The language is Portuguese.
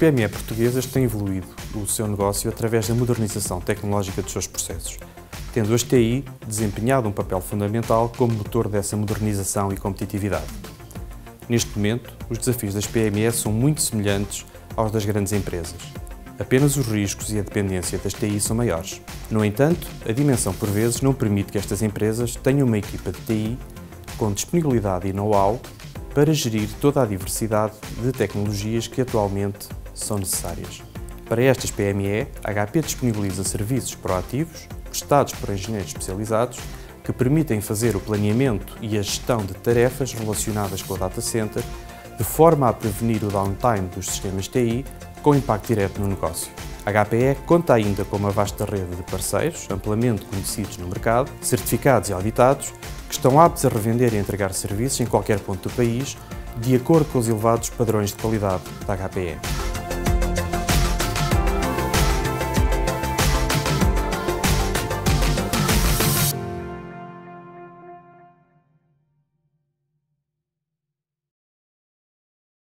PME portuguesas têm evoluído o seu negócio através da modernização tecnológica dos seus processos, tendo as TI desempenhado um papel fundamental como motor dessa modernização e competitividade. Neste momento, os desafios das PME são muito semelhantes aos das grandes empresas. Apenas os riscos e a dependência das TI são maiores. No entanto, a dimensão por vezes não permite que estas empresas tenham uma equipa de TI com disponibilidade e know-how para gerir toda a diversidade de tecnologias que atualmente são necessárias. Para estas PME, a HP disponibiliza serviços proativos, prestados por engenheiros especializados, que permitem fazer o planeamento e a gestão de tarefas relacionadas com o data center, de forma a prevenir o downtime dos sistemas TI, com impacto direto no negócio. A HPE conta ainda com uma vasta rede de parceiros, amplamente conhecidos no mercado, certificados e auditados, que estão aptos a revender e entregar serviços em qualquer ponto do país, de acordo com os elevados padrões de qualidade da HPE.